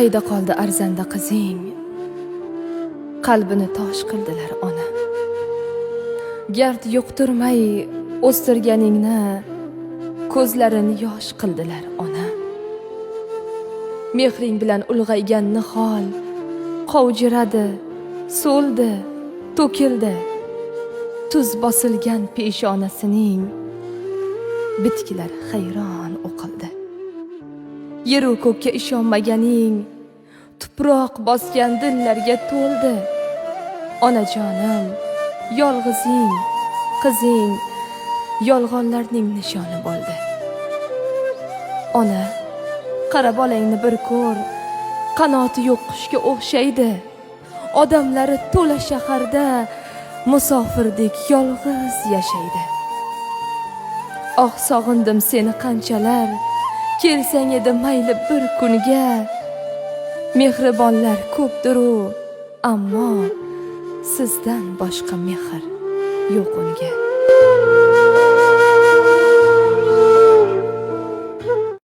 Qayda qoldi arzanda qizing? Qalbini tosh qildilar ona. Gard yo'qtirmay o'stirganingni ko'zlarini yosh qildilar ona. Mehring bilan ulg'aygan nihol qovjiradi, so'ldi, to'kildi. Tuz bosilgan peshonasining bitkilar hayron o'qildi. Yer u ko'kka ishonmaganing tuproq bosgan dillarga to'ldi. Onajonim, yolg'izing, qizing yolg'onlarning nishoni bo'ldi. Ona, qara bolangni bir ko'r, qanoti yo'q qushga o'xshaydi. Odamlari to'la shaharda musofirdek yolg'iz yashaydi. Oh, sog'indim seni qanchalar, kelsang edi mayli bir kunga. Mehribonlar ko'pdir-u, ammo sizdan boshqa mehr yo'q unga.